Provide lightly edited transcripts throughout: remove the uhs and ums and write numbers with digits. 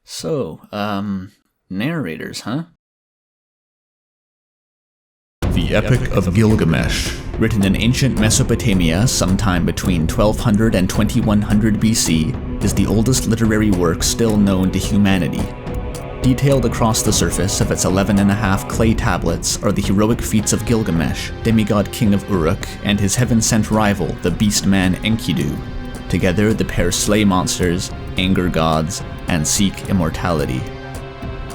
So, narrators, huh? The Epic of Gilgamesh, written in ancient Mesopotamia sometime between 1200 and 2100 BC, is the oldest literary work still known to humanity. Detailed across the surface of its 11.5 clay tablets are the heroic feats of Gilgamesh, demigod king of Uruk, and his heaven-sent rival, the beast-man Enkidu. Together, the pair slay monsters, anger gods, and seek immortality.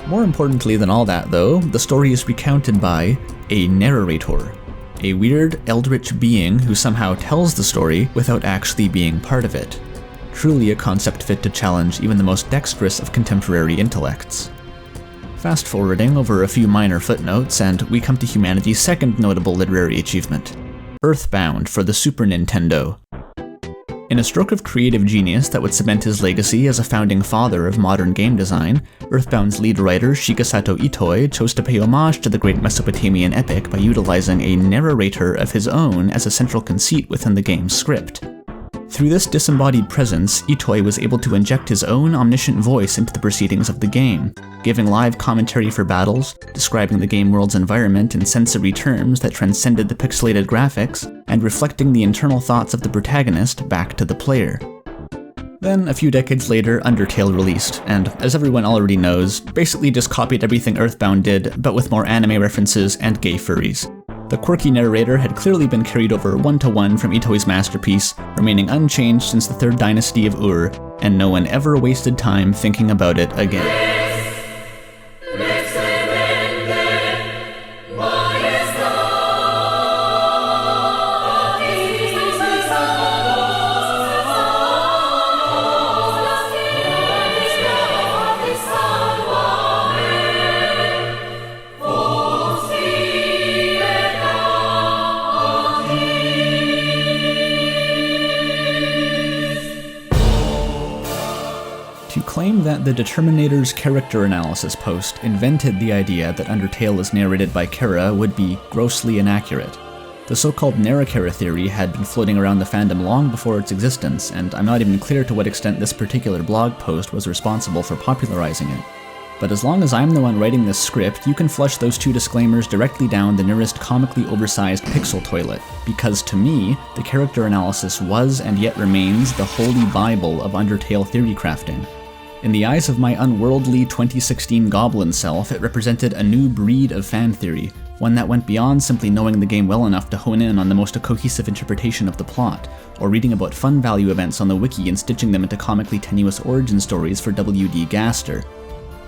More importantly than all that, though, the story is recounted by a narrator, a weird, eldritch being who somehow tells the story without actually being part of it. Truly a concept fit to challenge even the most dexterous of contemporary intellects. Fast forwarding over a few minor footnotes, and we come to humanity's second notable literary achievement, Earthbound for the Super Nintendo. In a stroke of creative genius that would cement his legacy as a founding father of modern game design, Earthbound's lead writer Shigesato Itoi chose to pay homage to the great Mesopotamian epic by utilizing a narrator of his own as a central conceit within the game's script. Through this disembodied presence, Itoi was able to inject his own omniscient voice into the proceedings of the game, giving live commentary for battles, describing the game world's environment in sensory terms that transcended the pixelated graphics, and reflecting the internal thoughts of the protagonist back to the player. Then, a few decades later, Undertale released, and as everyone already knows, basically just copied everything Earthbound did, but with more anime references and gay furries. The quirky narrator had clearly been carried over one-to-one from Itoi's masterpiece, remaining unchanged since the 3rd dynasty of Ur, and no one ever wasted time thinking about it again. Claim that the Determinator's character analysis post invented the idea that Undertale is narrated by Kara would be grossly inaccurate. The so-called Narrachara theory had been floating around the fandom long before its existence, and I'm not even clear to what extent this particular blog post was responsible for popularizing it. But as long as I'm the one writing this script, you can flush those 2 disclaimers directly down the nearest comically oversized pixel toilet, because to me, the character analysis was and yet remains the holy bible of Undertale theory crafting. In the eyes of my unworldly 2016 goblin self, it represented a new breed of fan theory, one that went beyond simply knowing the game well enough to hone in on the most cohesive interpretation of the plot, or reading about fun value events on the wiki and stitching them into comically tenuous origin stories for WD Gaster.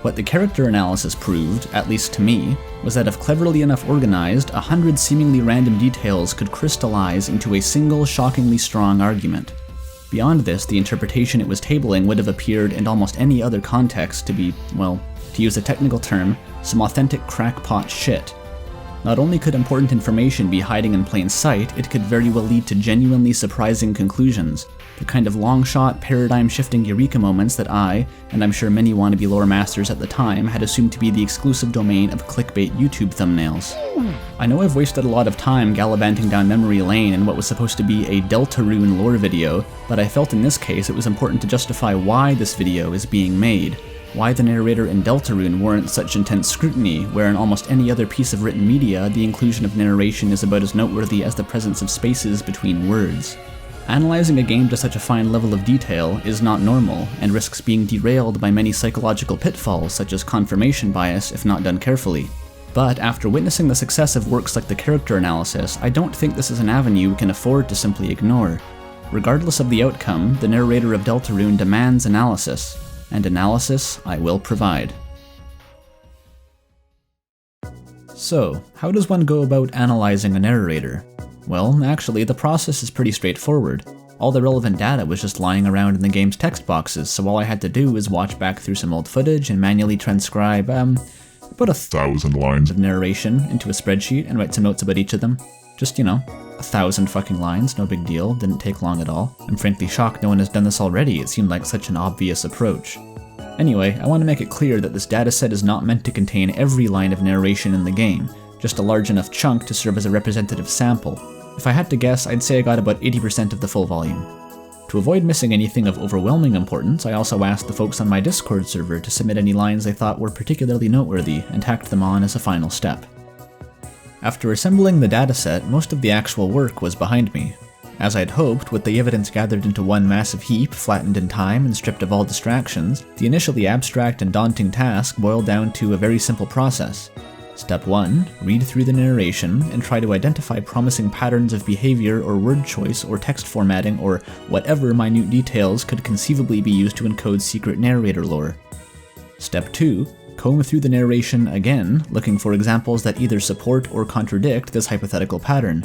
What the character analysis proved, at least to me, was that if cleverly enough organized, 100 seemingly random details could crystallize into a single shockingly strong argument. Beyond this, the interpretation it was tabling would have appeared in almost any other context to be, well, to use a technical term, some authentic crackpot shit. Not only could important information be hiding in plain sight, it could very well lead to genuinely surprising conclusions, the kind of long-shot, paradigm-shifting eureka moments that I, and I'm sure many wannabe lore masters at the time, had assumed to be the exclusive domain of clickbait YouTube thumbnails. I know I've wasted a lot of time gallivanting down memory lane in what was supposed to be a Deltarune lore video, but I felt in this case it was important to justify why this video is being made. Why the narrator in Deltarune warrants such intense scrutiny, where in almost any other piece of written media, the inclusion of narration is about as noteworthy as the presence of spaces between words. Analyzing a game to such a fine level of detail is not normal, and risks being derailed by many psychological pitfalls such as confirmation bias if not done carefully. But after witnessing the success of works like the character analysis, I don't think this is an avenue we can afford to simply ignore. Regardless of the outcome, the narrator of Deltarune demands analysis, and analysis I will provide. So, how does one go about analyzing a narrator? Well, actually, the process is pretty straightforward. All the relevant data was just lying around in the game's text boxes, so all I had to do was watch back through some old footage and manually transcribe, about 1,000 lines of narration into a spreadsheet and write some notes about each of them. Just, 1,000 fucking lines, no big deal, didn't take long at all. I'm frankly shocked no one has done this already, it seemed like such an obvious approach. Anyway, I want to make it clear that this dataset is not meant to contain every line of narration in the game, just a large enough chunk to serve as a representative sample. If I had to guess, I'd say I got about 80% of the full volume. To avoid missing anything of overwhelming importance, I also asked the folks on my Discord server to submit any lines they thought were particularly noteworthy, and tacked them on as a final step. After assembling the dataset, most of the actual work was behind me. As I'd hoped, with the evidence gathered into one massive heap, flattened in time and stripped of all distractions, the initially abstract and daunting task boiled down to a very simple process. Step 1. Read through the narration and try to identify promising patterns of behavior or word choice or text formatting or whatever minute details could conceivably be used to encode secret narrator lore. Step 2. Comb through the narration again, looking for examples that either support or contradict this hypothetical pattern.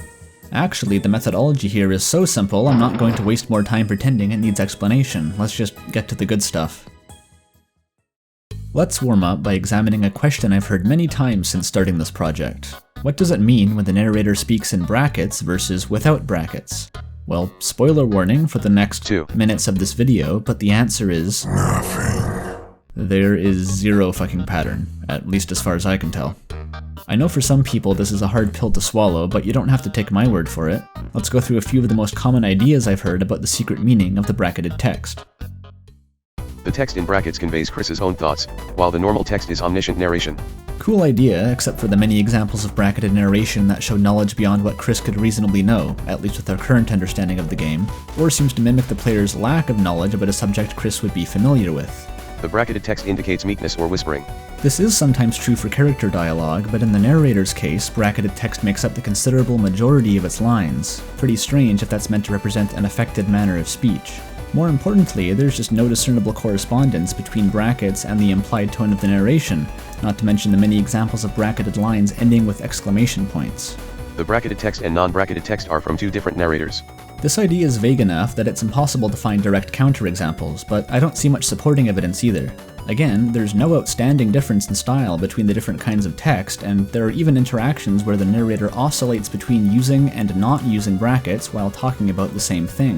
Actually, the methodology here is so simple, I'm not going to waste more time pretending it needs explanation. Let's just get to the good stuff. Let's warm up by examining a question I've heard many times since starting this project. What does it mean when the narrator speaks in brackets versus without brackets? Well, spoiler warning for the next 2 minutes of this video, but the answer is nothing. There is zero fucking pattern, at least as far as I can tell. I know for some people this is a hard pill to swallow, but you don't have to take my word for it. Let's go through a few of the most common ideas I've heard about the secret meaning of the bracketed text. The text in brackets conveys Chris's own thoughts, while the normal text is omniscient narration. Cool idea, except for the many examples of bracketed narration that show knowledge beyond what Chris could reasonably know, at least with our current understanding of the game, or seems to mimic the player's lack of knowledge about a subject Chris would be familiar with. The bracketed text indicates meekness or whispering. This is sometimes true for character dialogue, but in the narrator's case, bracketed text makes up the considerable majority of its lines. Pretty strange if that's meant to represent an affected manner of speech. More importantly, there's just no discernible correspondence between brackets and the implied tone of the narration, not to mention the many examples of bracketed lines ending with exclamation points. The bracketed text and non-bracketed text are from 2 different narrators. This idea is vague enough that it's impossible to find direct counterexamples, but I don't see much supporting evidence either. Again, there's no outstanding difference in style between the different kinds of text, and there are even interactions where the narrator oscillates between using and not using brackets while talking about the same thing.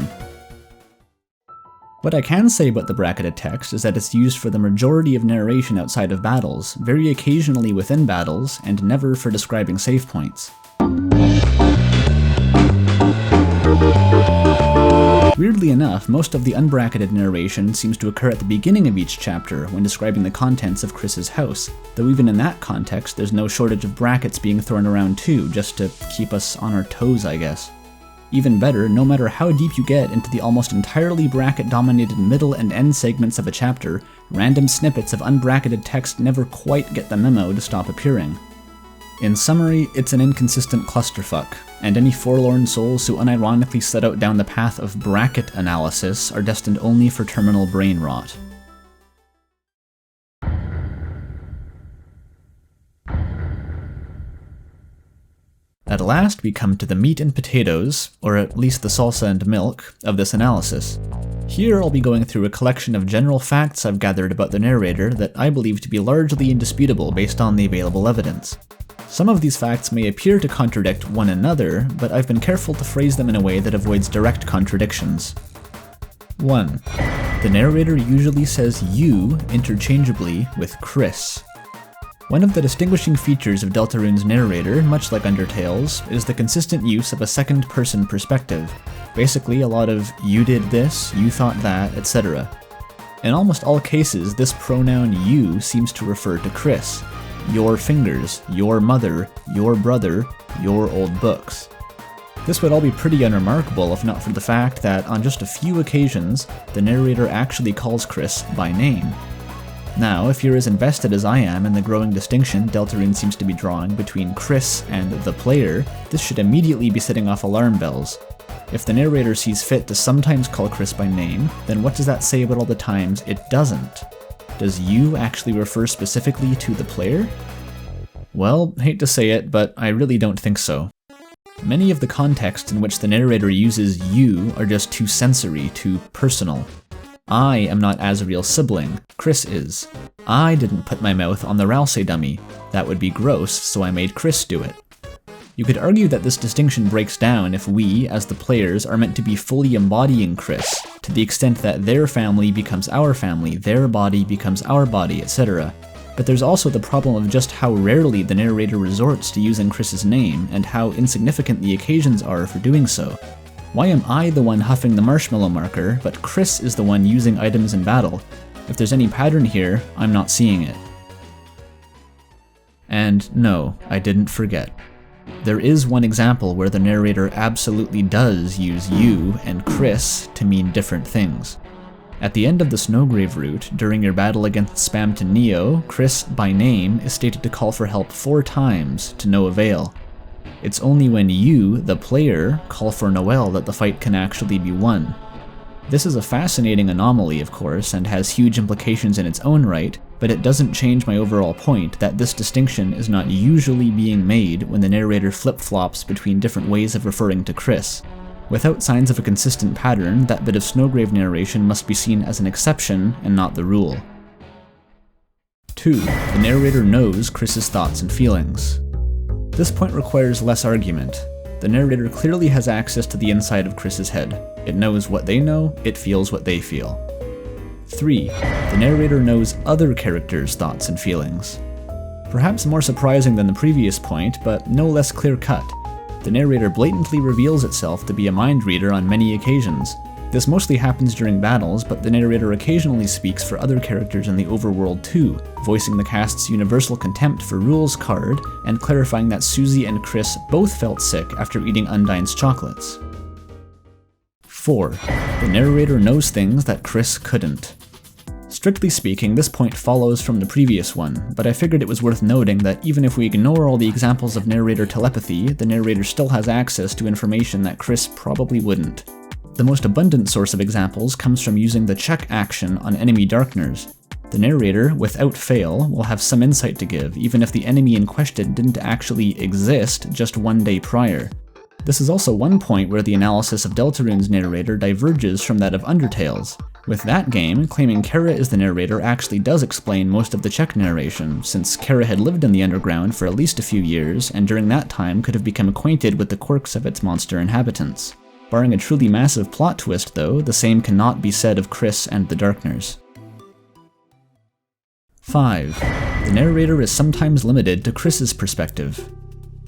What I can say about the bracketed text is that it's used for the majority of narration outside of battles, very occasionally within battles, and never for describing save points. Weirdly enough, most of the unbracketed narration seems to occur at the beginning of each chapter when describing the contents of Chris's house, though even in that context there's no shortage of brackets being thrown around too, just to keep us on our toes, I guess. Even better, no matter how deep you get into the almost entirely bracket-dominated middle and end segments of a chapter, random snippets of unbracketed text never quite get the memo to stop appearing. In summary, it's an inconsistent clusterfuck, and any forlorn souls who unironically set out down the path of bracket analysis are destined only for terminal brain rot. At last we come to the meat and potatoes, or at least the salsa and milk, of this analysis. Here I'll be going through a collection of general facts I've gathered about the narrator that I believe to be largely indisputable based on the available evidence. Some of these facts may appear to contradict one another, but I've been careful to phrase them in a way that avoids direct contradictions. 1. The narrator usually says you interchangeably with Chris. One of the distinguishing features of Deltarune's narrator, much like Undertale's, is the consistent use of a second-person perspective. Basically, a lot of you did this, you thought that, etc. In almost all cases, this pronoun you seems to refer to Chris. Your fingers, your mother, your brother, your old books. This would all be pretty unremarkable if not for the fact that, on just a few occasions, the narrator actually calls Chris by name. Now, if you're as invested as I am in the growing distinction Deltarune seems to be drawing between Chris and the player, this should immediately be setting off alarm bells. If the narrator sees fit to sometimes call Chris by name, then what does that say about all the times it doesn't? Does you actually refer specifically to the player? Well, hate to say it, but I really don't think so. Many of the contexts in which the narrator uses you are just too sensory, too personal. I am not Azrael's sibling, Chris is. I didn't put my mouth on the Ralsei dummy. That would be gross, so I made Chris do it. You could argue that this distinction breaks down if we, as the players, are meant to be fully embodying Chris, to the extent that their family becomes our family, their body becomes our body, etc. But there's also the problem of just how rarely the narrator resorts to using Chris's name, and how insignificant the occasions are for doing so. Why am I the one huffing the marshmallow marker, but Chris is the one using items in battle? If there's any pattern here, I'm not seeing it. And no, I didn't forget. There is one example where the narrator absolutely does use you and Chris to mean different things. At the end of the Snowgrave route, during your battle against Spamton Neo, Chris, by name, is stated to call for help 4 times, to no avail. It's only when you, the player, call for Noel that the fight can actually be won. This is a fascinating anomaly, of course, and has huge implications in its own right, but it doesn't change my overall point that this distinction is not usually being made when the narrator flip-flops between different ways of referring to Chris. Without signs of a consistent pattern, that bit of Snowgrave narration must be seen as an exception and not the rule. 2. The narrator knows Chris's thoughts and feelings. This point requires less argument. The narrator clearly has access to the inside of Chris's head. It knows what they know, it feels what they feel. 3. The narrator knows other characters' thoughts and feelings. Perhaps more surprising than the previous point, but no less clear-cut. The narrator blatantly reveals itself to be a mind reader on many occasions. This mostly happens during battles, but the narrator occasionally speaks for other characters in the overworld too, voicing the cast's universal contempt for rules card, and clarifying that Susie and Chris both felt sick after eating Undyne's chocolates. 4. The narrator knows things that Chris couldn't. Strictly speaking, this point follows from the previous one, but I figured it was worth noting that even if we ignore all the examples of narrator telepathy, the narrator still has access to information that Chris probably wouldn't. The most abundant source of examples comes from using the check action on enemy Darkners. The narrator, without fail, will have some insight to give, even if the enemy in question didn't actually exist just one day prior. This is also one point where the analysis of Deltarune's narrator diverges from that of Undertale's. With that game, claiming Kara is the narrator actually does explain most of the check narration, since Kara had lived in the underground for at least a few years, and during that time could have become acquainted with the quirks of its monster inhabitants. Barring a truly massive plot twist though, the same cannot be said of Chris and the Darkners. 5. The narrator is sometimes limited to Chris's perspective.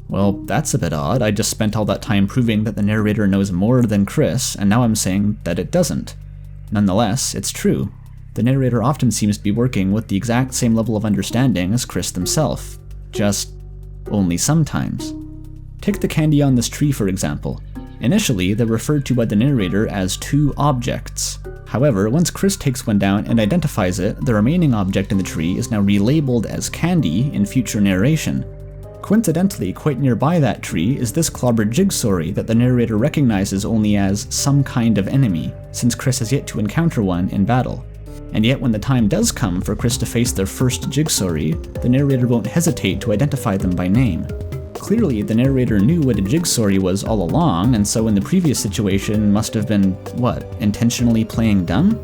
Well, that's a bit odd. I just spent all that time proving that the narrator knows more than Chris, and now I'm saying that it doesn't. Nonetheless, it's true. The narrator often seems to be working with the exact same level of understanding as Chris themselves. Just only sometimes. Take the candy on this tree, for example. Initially, they're referred to by the narrator as 2 objects. However, once Chris takes one down and identifies it, the remaining object in the tree is now relabeled as candy in future narration. Coincidentally, quite nearby that tree is this clobbered Jigsaw that the narrator recognizes only as some kind of enemy, since Chris has yet to encounter one in battle. And yet when the time does come for Chris to face their first Jigsaw, the narrator won't hesitate to identify them by name. Clearly, the narrator knew what a Jigsaw was all along, and so in the previous situation must have been, intentionally playing dumb?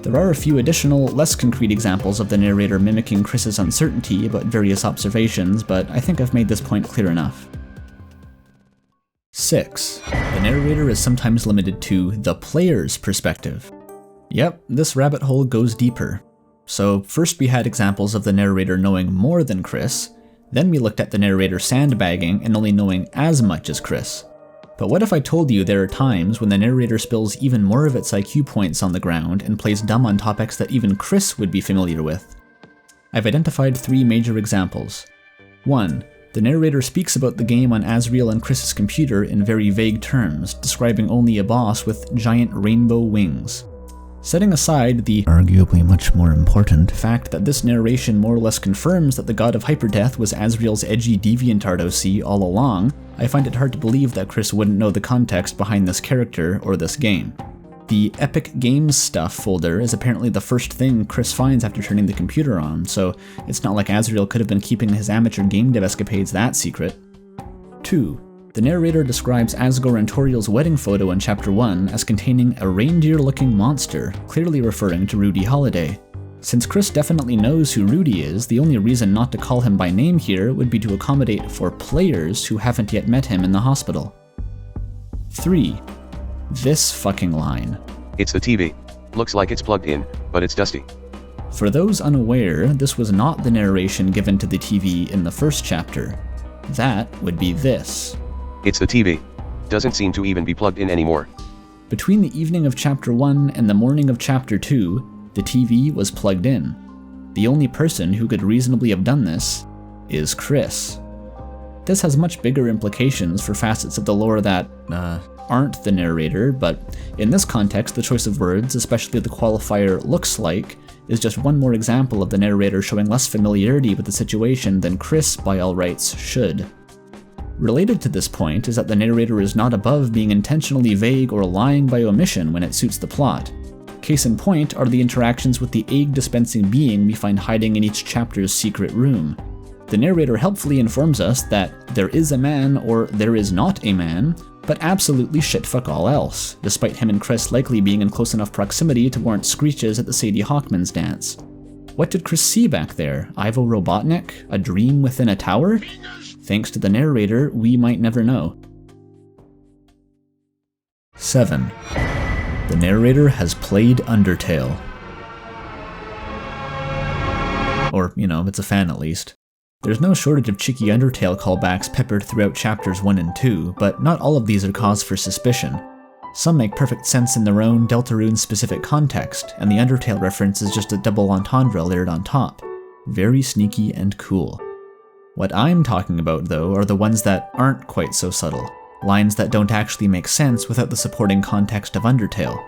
There are a few additional, less concrete examples of the narrator mimicking Chris's uncertainty about various observations, but I think I've made this point clear enough. 6. The narrator is sometimes limited to the player's perspective. Yep, this rabbit hole goes deeper. So first we had examples of the narrator knowing more than Chris, then we looked at the narrator sandbagging and only knowing as much as Chris. But what if I told you there are times when the narrator spills even more of its IQ points on the ground and plays dumb on topics that even Chris would be familiar with? I've identified 3 major examples. 1. The narrator speaks about the game on Asriel and Chris's computer in very vague terms, describing only a boss with giant rainbow wings. Setting aside the arguably much more important fact that this narration more or less confirms that the god of hyperdeath was Asriel's edgy DeviantArt OC all along, I find it hard to believe that Chris wouldn't know the context behind this character or this game. The Epic Games Stuff folder is apparently the first thing Chris finds after turning the computer on, so it's not like Asriel could have been keeping his amateur game dev escapades that secret. 2. The narrator describes Asgore and Toriel's wedding photo in Chapter 1 as containing a reindeer-looking monster, clearly referring to Rudy Holiday. Since Chris definitely knows who Rudy is, the only reason not to call him by name here would be to accommodate for players who haven't yet met him in the hospital. 3. This fucking line. It's the TV. Looks like it's plugged in, but it's dusty. For those unaware, this was not the narration given to the TV in the first chapter. That would be this. It's the TV. Doesn't seem to even be plugged in anymore. Between the evening of Chapter 1 and the morning of Chapter 2, the TV was plugged in. The only person who could reasonably have done this is Chris. This has much bigger implications for facets of the lore that, aren't the narrator, but in this context, the choice of words, especially the qualifier looks like, is just one more example of the narrator showing less familiarity with the situation than Chris, by all rights, should. Related to this point is that the narrator is not above being intentionally vague or lying by omission when it suits the plot. Case in point are the interactions with the egg-dispensing being we find hiding in each chapter's secret room. The narrator helpfully informs us that there is a man or there is not a man, but absolutely shit fuck all else, despite him and Chris likely being in close enough proximity to warrant screeches at the Sadie Hawkman's dance. What did Chris see back there? Ivo Robotnik? A dream within a tower? Thanks to the narrator, we might never know. 7. The narrator has played Undertale. Or, it's a fan at least. There's no shortage of cheeky Undertale callbacks peppered throughout chapters 1 and 2, but not all of these are cause for suspicion. Some make perfect sense in their own Deltarune-specific context, and the Undertale reference is just a double entendre layered on top. Very sneaky and cool. What I'm talking about, though, are the ones that aren't quite so subtle. Lines that don't actually make sense without the supporting context of Undertale.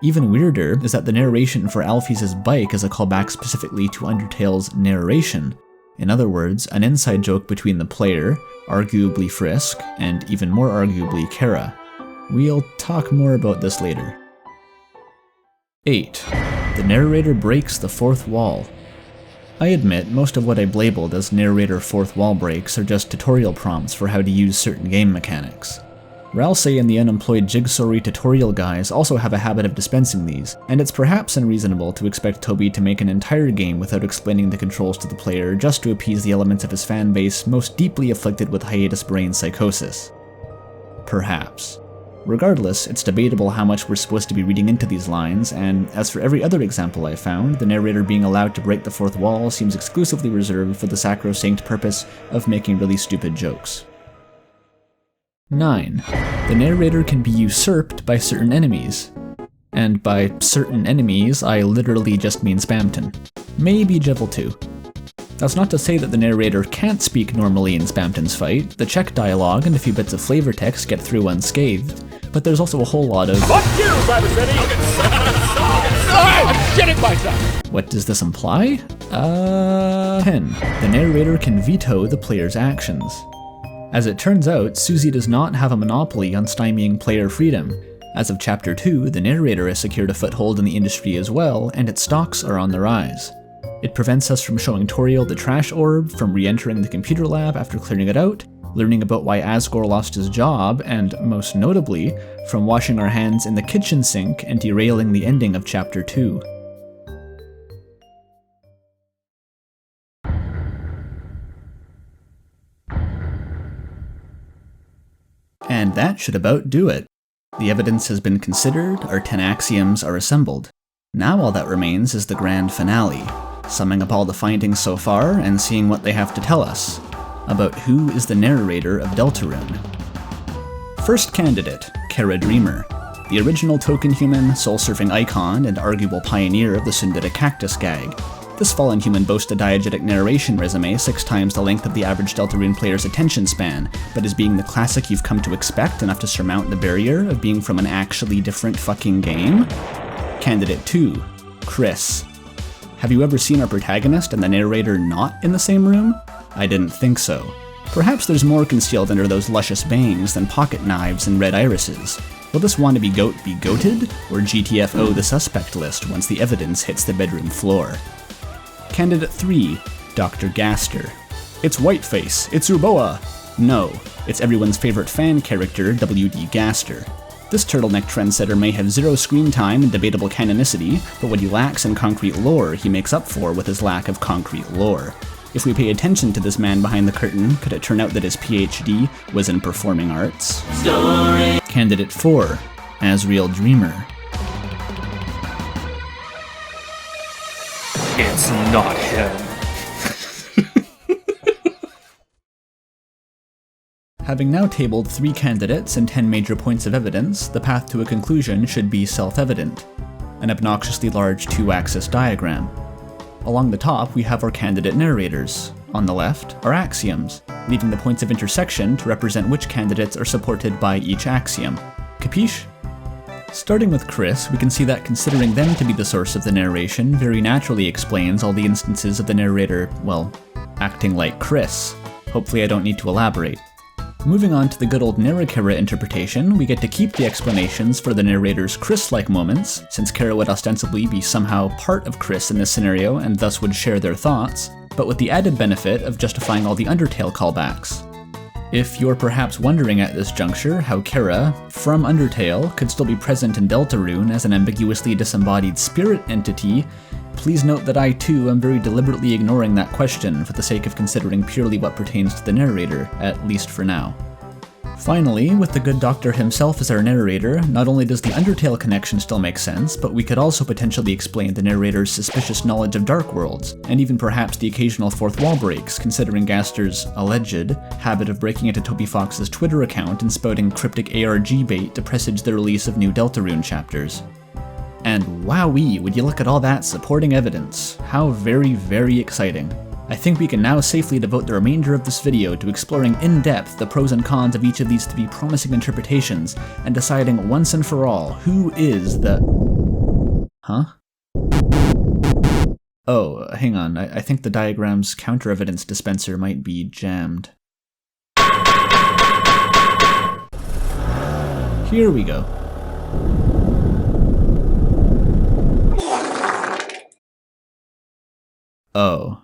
Even weirder is that the narration for Alphys' bike is a callback specifically to Undertale's narration. In other words, an inside joke between the player, arguably Frisk, and even more arguably Kara. We'll talk more about this later. 8. The narrator breaks the fourth wall. I admit, most of what I've labeled as narrator fourth wall breaks are just tutorial prompts for how to use certain game mechanics. Ralsei and the unemployed Jigsaw tutorial guys also have a habit of dispensing these, and it's perhaps unreasonable to expect Toby to make an entire game without explaining the controls to the player just to appease the elements of his fanbase most deeply afflicted with hiatus brain psychosis. Perhaps. Regardless, it's debatable how much we're supposed to be reading into these lines, and as for every other example I found, the narrator being allowed to break the fourth wall seems exclusively reserved for the sacrosanct purpose of making really stupid jokes. 9. The narrator can be usurped by certain enemies. And by certain enemies, I literally just mean Spamton. Maybe Jevil too. That's not to say that the narrator can't speak normally in Spamton's fight. The Czech dialogue and a few bits of flavor text get through unscathed, but there's also a whole lot of "Fuck you, Cyber City! I'm shitting myself!" What does this imply? 10. The narrator can veto the player's actions. As it turns out, Susie does not have a monopoly on stymieing player freedom. As of Chapter 2, the narrator has secured a foothold in the industry as well, and its stocks are on the rise. It prevents us from showing Toriel the trash orb, from re-entering the computer lab after clearing it out, learning about why Asgore lost his job, and, most notably, from washing our hands in the kitchen sink and derailing the ending of Chapter 2. And that should about do it. The evidence has been considered, our 10 axioms are assembled. Now all that remains is the grand finale, summing up all the findings so far and seeing what they have to tell us about who is the narrator of Deltarune. First candidate, Kara Dreamer, the original token human, soul-surfing icon, and arguable pioneer of the Sundara cactus gag. This fallen human boasts a diegetic narration resume 6 times the length of the average Deltarune player's attention span, but is being the classic you've come to expect enough to surmount the barrier of being from an actually different fucking game? Candidate 2, Chris. Have you ever seen our protagonist and the narrator not in the same room? I didn't think so. Perhaps there's more concealed under those luscious bangs than pocket knives and red irises. Will this wannabe goat be goated, or GTFO the suspect list once the evidence hits the bedroom floor? Candidate 3, Dr. Gaster. It's Whiteface, it's Urboa! No, it's everyone's favorite fan character, W.D. Gaster. This turtleneck trendsetter may have 0 screen time and debatable canonicity, but what he lacks in concrete lore he makes up for with his lack of concrete lore. If we pay attention to this man behind the curtain, could it turn out that his PhD was in performing arts? Story. Candidate 4, Asriel Dreamer. It's not him. Having now tabled 3 candidates and 10 major points of evidence, the path to a conclusion should be self-evident. An obnoxiously large 2-axis diagram. Along the top, we have our candidate narrators. On the left are axioms, leaving the points of intersection to represent which candidates are supported by each axiom. Capiche? Starting with Chris, we can see that considering them to be the source of the narration very naturally explains all the instances of the narrator, well, acting like Chris. Hopefully I don't need to elaborate. Moving on to the good old Narrachara interpretation, we get to keep the explanations for the narrator's Chris-like moments, since Kara would ostensibly be somehow part of Chris in this scenario and thus would share their thoughts, but with the added benefit of justifying all the Undertale callbacks. If you're perhaps wondering at this juncture how Kara, from Undertale, could still be present in Deltarune as an ambiguously disembodied spirit entity, please note that I too am very deliberately ignoring that question for the sake of considering purely what pertains to the narrator, at least for now. Finally, with the good doctor himself as our narrator, not only does the Undertale connection still make sense, but we could also potentially explain the narrator's suspicious knowledge of Dark Worlds, and even perhaps the occasional fourth wall breaks, considering Gaster's alleged habit of breaking into Toby Fox's Twitter account and spouting cryptic ARG bait to presage the release of new Deltarune chapters. And wowee, would you look at all that supporting evidence. How very, very exciting. I think we can now safely devote the remainder of this video to exploring in depth the pros and cons of each of these to be promising interpretations, and deciding once and for all who is the... Huh? Oh, hang on, I think the diagram's counter-evidence dispenser might be jammed. Here we go. Oh.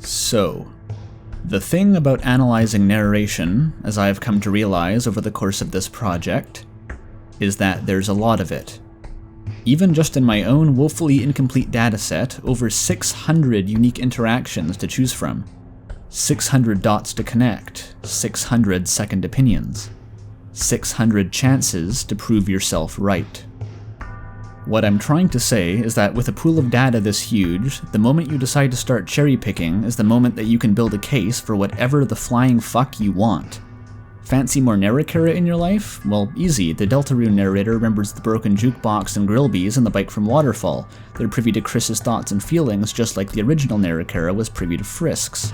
So, the thing about analyzing narration, as I have come to realize over the course of this project, is that there's a lot of it. Even just in my own woefully incomplete dataset, over 600 unique interactions to choose from. 600 dots to connect, 600 second opinions, 600 chances to prove yourself right. What I'm trying to say is that with a pool of data this huge, the moment you decide to start cherry-picking is the moment that you can build a case for whatever the flying fuck you want. Fancy more Narrachara in your life? Well, easy. The Deltarune narrator remembers the broken jukebox and Grillbees and the bike from Waterfall. They're privy to Chris's thoughts and feelings just like the original Narrachara was privy to Frisk's.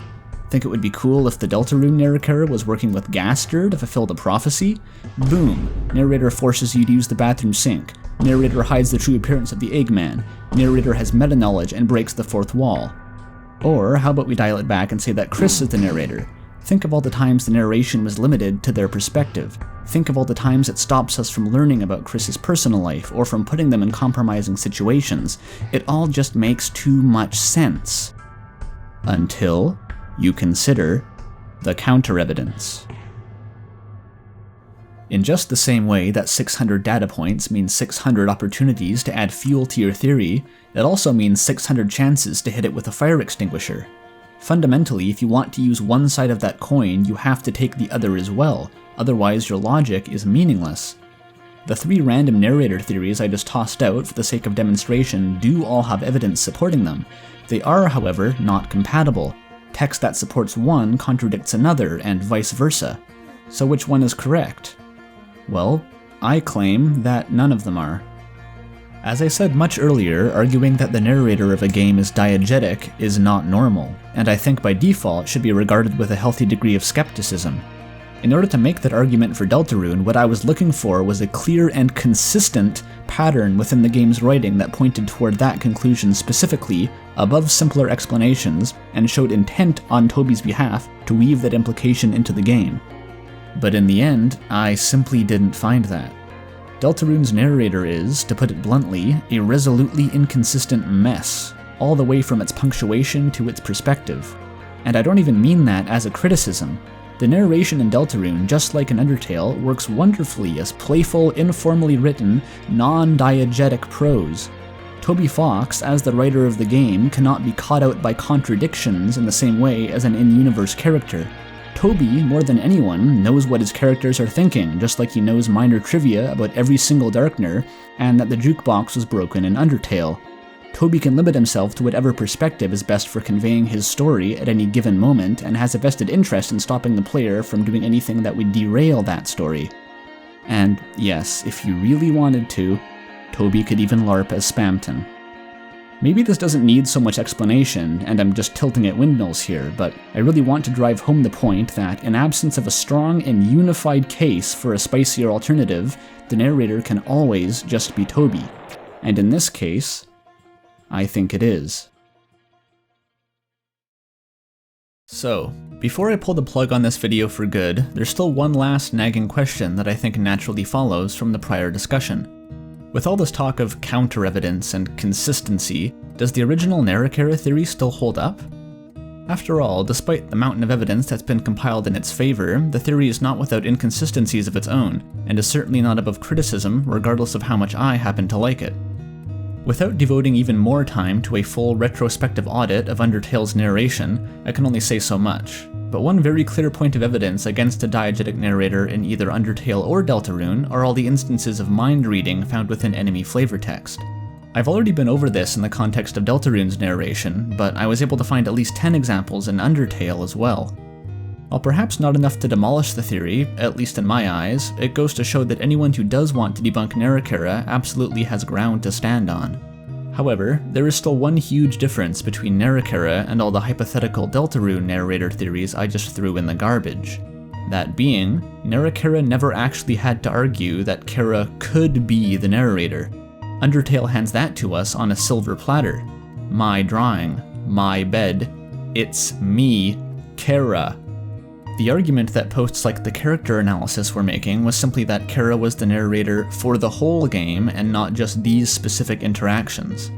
Think it would be cool if the Deltarune Narrachara was working with Gaster to fulfill the prophecy? Boom. Narrator forces you to use the bathroom sink. Narrator hides the true appearance of the Eggman. Narrator has meta-knowledge and breaks the fourth wall. Or how about we dial it back and say that Chris is the narrator? Think of all the times the narration was limited to their perspective. Think of all the times it stops us from learning about Chris's personal life or from putting them in compromising situations. It all just makes too much sense. Until you consider the counter-evidence. In just the same way that 600 data points means 600 opportunities to add fuel to your theory, it also means 600 chances to hit it with a fire extinguisher. Fundamentally, if you want to use one side of that coin, you have to take the other as well, otherwise your logic is meaningless. The 3 random narrator theories I just tossed out for the sake of demonstration do all have evidence supporting them. They are, however, not compatible. Text that supports one contradicts another, and vice versa. So which one is correct? Well, I claim that none of them are. As I said much earlier, arguing that the narrator of a game is diegetic is not normal, and I think by default should be regarded with a healthy degree of skepticism. In order to make that argument for Deltarune, what I was looking for was a clear and consistent pattern within the game's writing that pointed toward that conclusion specifically, above simpler explanations, and showed intent on Toby's behalf to weave that implication into the game. But in the end, I simply didn't find that. Deltarune's narrator is, to put it bluntly, a resolutely inconsistent mess, all the way from its punctuation to its perspective. And I don't even mean that as a criticism. The narration in Deltarune, just like in Undertale, works wonderfully as playful, informally written, non-diegetic prose. Toby Fox, as the writer of the game, cannot be caught out by contradictions in the same way as an in-universe character. Toby, more than anyone, knows what his characters are thinking, just like he knows minor trivia about every single Darkner, and that the jukebox was broken in Undertale. Toby can limit himself to whatever perspective is best for conveying his story at any given moment, and has a vested interest in stopping the player from doing anything that would derail that story. And yes, if you really wanted to, Toby could even LARP as Spamton. Maybe this doesn't need so much explanation, and I'm just tilting at windmills here, but I really want to drive home the point that, in absence of a strong and unified case for a spicier alternative, the narrator can always just be Toby. And in this case, I think it is. So, before I pull the plug on this video for good, there's still one last nagging question that I think naturally follows from the prior discussion. With all this talk of counter-evidence and consistency, does the original Narrachara theory still hold up? After all, despite the mountain of evidence that's been compiled in its favor, the theory is not without inconsistencies of its own, and is certainly not above criticism, regardless of how much I happen to like it. Without devoting even more time to a full retrospective audit of Undertale's narration, I can only say so much. But one very clear point of evidence against a diegetic narrator in either Undertale or Deltarune are all the instances of mind reading found within enemy flavor text. I've already been over this in the context of Deltarune's narration, but I was able to find at least 10 examples in Undertale as well. While perhaps not enough to demolish the theory, at least in my eyes, it goes to show that anyone who does want to debunk Narrachara absolutely has ground to stand on. However, there is still one huge difference between Narrachara and all the hypothetical Deltarune narrator theories I just threw in the garbage. That being, Narrachara never actually had to argue that Chara could be the narrator. Undertale hands that to us on a silver platter. My drawing, my bed, it's me, Chara. The argument that posts like the character analysis were making was simply that Chara was the narrator for the whole game and not just these specific interactions.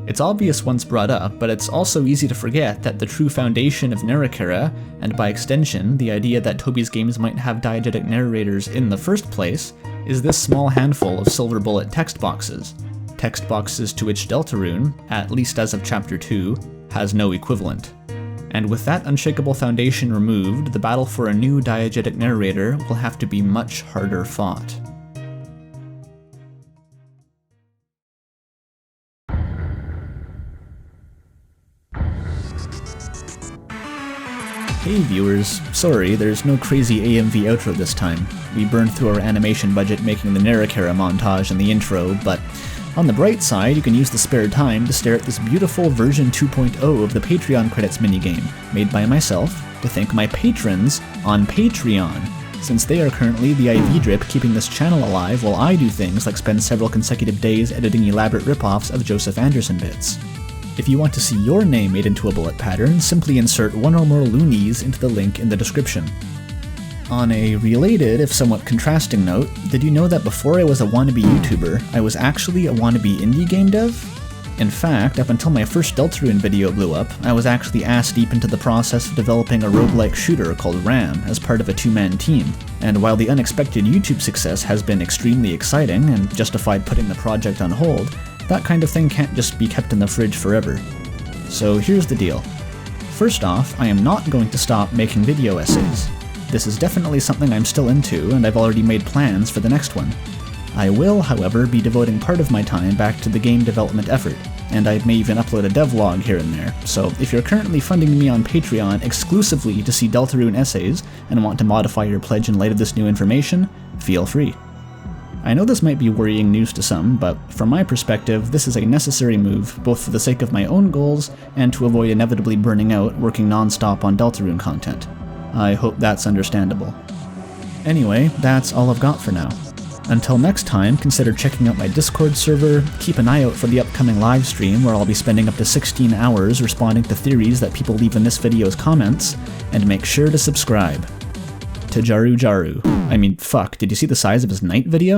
It's obvious once brought up, but it's also easy to forget that the true foundation of Narrachara, and by extension the idea that Toby's games might have diegetic narrators in the first place, is this small handful of silver bullet text boxes. Text boxes to which Deltarune, at least as of Chapter 2, has no equivalent. And with that unshakable foundation removed, the battle for a new diegetic narrator will have to be much harder fought. Hey viewers, sorry, there's no crazy AMV outro this time. We burned through our animation budget making the Narrachara montage in the intro, but on the bright side, you can use the spare time to stare at this beautiful version 2.0 of the Patreon credits minigame, made by myself, to thank my patrons on Patreon, since they are currently the IV drip keeping this channel alive while I do things like spend several consecutive days editing elaborate ripoffs of Joseph Anderson bits. If you want to see your name made into a bullet pattern, simply insert one or more loonies into the link in the description. On a related, if somewhat contrasting note, did you know that before I was a wannabe YouTuber, I was actually a wannabe indie game dev? In fact, up until my first Deltarune video blew up, I was actually ass-deep into the process of developing a roguelike shooter called RAM as part of a two-man team, and while the unexpected YouTube success has been extremely exciting and justified putting the project on hold, that kind of thing can't just be kept in the fridge forever. So here's the deal. First off, I am not going to stop making video essays. This is definitely something I'm still into, and I've already made plans for the next one. I will, however, be devoting part of my time back to the game development effort, and I may even upload a devlog here and there, so if you're currently funding me on Patreon exclusively to see Deltarune essays and want to modify your pledge in light of this new information, feel free. I know this might be worrying news to some, but from my perspective, this is a necessary move, both for the sake of my own goals and to avoid inevitably burning out working non-stop on Deltarune content. I hope that's understandable. Anyway, that's all I've got for now. Until next time, consider checking out my Discord server, keep an eye out for the upcoming live stream where I'll be spending up to 16 hours responding to theories that people leave in this video's comments, and make sure to subscribe. To Jaru. I mean, fuck, did you see the size of his night video?